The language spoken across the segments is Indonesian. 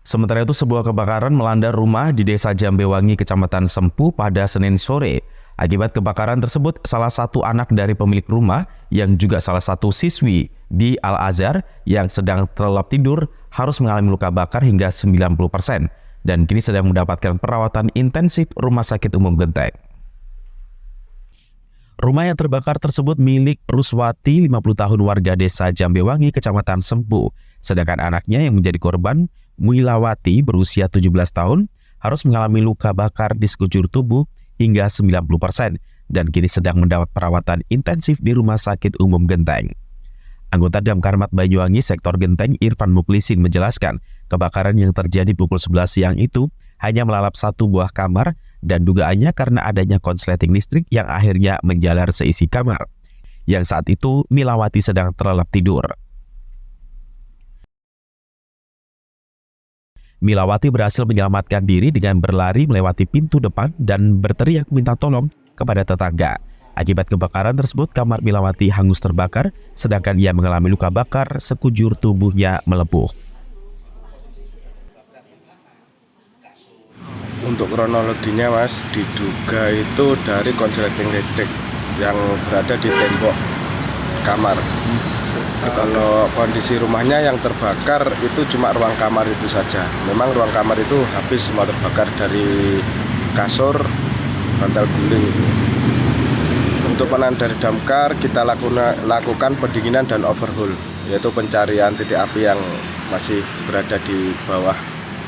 Sementara itu, sebuah kebakaran melanda rumah di Desa Jambewangi, Kecamatan Sempu pada Senin sore. Akibat kebakaran tersebut, salah satu anak dari pemilik rumah yang juga salah satu siswi di Al-Azhar yang sedang terlelap tidur harus mengalami luka bakar hingga 90% dan kini sedang mendapatkan perawatan intensif Rumah Sakit Umum Genteng. Rumah yang terbakar tersebut milik Ruswati, 50 tahun, warga Desa Jambewangi, Kecamatan Sempu. Sedangkan anaknya yang menjadi korban, Muilawati, berusia 17 tahun, harus mengalami luka bakar di sekujur tubuh hingga 90% dan kini sedang mendapat perawatan intensif di Rumah Sakit Umum Genteng. Anggota Damkarmat Banyuwangi Sektor Genteng, Irfan Muklisin, menjelaskan kebakaran yang terjadi pukul 11 siang itu hanya melalap satu buah kamar dan dugaannya karena adanya konsleting listrik yang akhirnya menjalar seisi kamar. Yang saat itu Milawati sedang terlelap tidur. Milawati berhasil menyelamatkan diri dengan berlari melewati pintu depan dan berteriak minta tolong kepada tetangga. Akibat kebakaran tersebut, kamar Milawati hangus terbakar, sedangkan ia mengalami luka bakar, sekujur tubuhnya melepuh. Untuk kronologinya, Mas, diduga itu dari konsleting listrik yang berada di tembok kamar. Kalau kondisi rumahnya yang terbakar itu cuma ruang kamar itu saja. Memang ruang kamar itu habis semua terbakar, dari kasur, bantal guling. Untuk penanganan dari damkar, kita lakukan pendinginan dan overhaul, yaitu pencarian titik api yang masih berada di bawah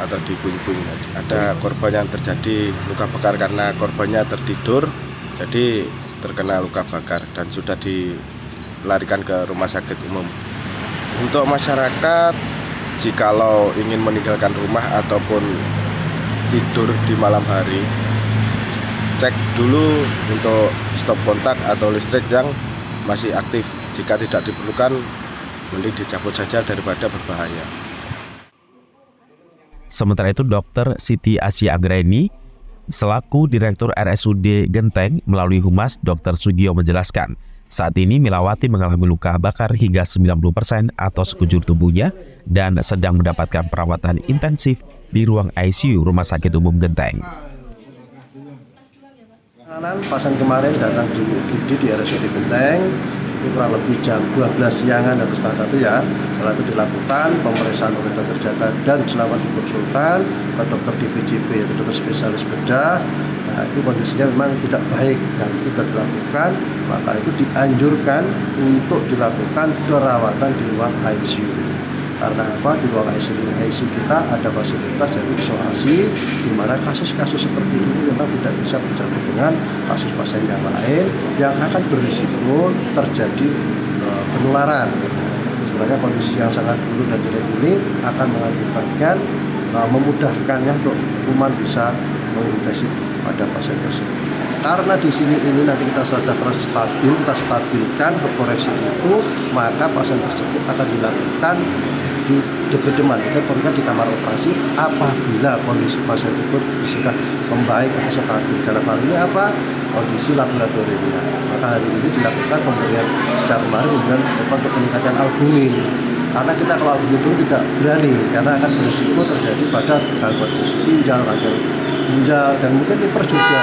atau di puing-puing. Ada korban yang terjadi luka bakar karena korbannya tertidur, jadi terkena luka bakar dan sudah dilarikan ke rumah sakit umum. Untuk masyarakat, jikalau ingin meninggalkan rumah ataupun tidur di malam hari, cek dulu untuk stop kontak atau listrik yang masih aktif. Jika tidak diperlukan, mending dicabut saja daripada berbahaya. Sementara itu, Dr. Siti Asya Anggraini selaku Direktur RSUD Genteng melalui Humas Dr. Sugio menjelaskan, saat ini Milawati mengalami luka bakar hingga 90% atau sekujur tubuhnya dan sedang mendapatkan perawatan intensif di ruang ICU Rumah Sakit Umum Genteng. Pasien kemarin datang di UGD di RSUD Genteng, itu kurang lebih jam 12 siangan atau setengah 1 ya. Setelah itu dilakukan pemeriksaan oleh dokter jaga dan dilakukan dikonsultan ke dokter DPJP, yaitu dokter spesialis bedah. Nah, itu kondisinya memang tidak baik dan itu sudah dilakukan, maka itu dianjurkan untuk dilakukan perawatan di ruang ICU. Karena apa? Di ruang ICU kita ada fasilitas yaitu isolasi, di mana kasus-kasus seperti ini memang tidak bisa bercampur dengan kasus pasien yang lain yang akan berisiko terjadi penularan. Istilahnya kondisi yang sangat buruk dan jelek ini akan mengakibatkan memudahkannya untuk kuman bisa menginfeksi pada pasien tersebut. Karena di sini ini nanti kita sudah stabil, kita stabilkan untuk koreksi itu, maka pasien tersebut akan dilakukan di debedeman, kita di kamar operasi apabila kondisi pasien tersebut sudah membaik atau stabil. Dalam hal ini apa? Kondisi laboratoriumnya. Maka hari ini dilakukan pemberian sejak kemarin kemudian untuk peningkatan albumin. Karena kita kalau albumin itu tidak berani, karena akan berisiko terjadi pada gangguan fungsi ginjal, dan mungkin liver juga,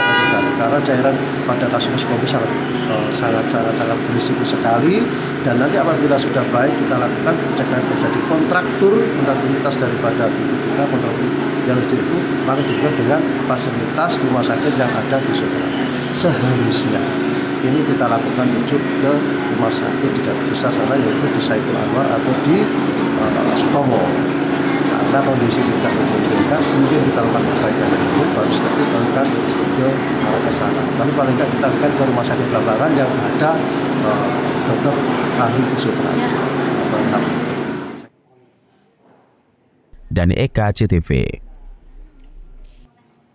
karena cairan pada kasus COVID sangat berisiko sekali. Dan nanti apabila sudah baik, kita lakukan pencegahan terjadi kontraktivitas daripada tubuh kita, kontraktur yang itu maka juga dengan fasilitas rumah sakit yang ada fisioterapi. Seharusnya ini kita lakukan rujuk ke rumah sakit di Jakarta Besar sana, yaitu di Saiful Anwar atau di Sutomo. Karena kondisi tidak memungkinkan, mungkin kita lakukan perbaikan itu, baru setelah itu kita ke arah ke sana. Tapi paling tidak kita akan ke rumah sakit Blambangan yang ada dokter ahli fisioterapi. Dani Eka, CTV.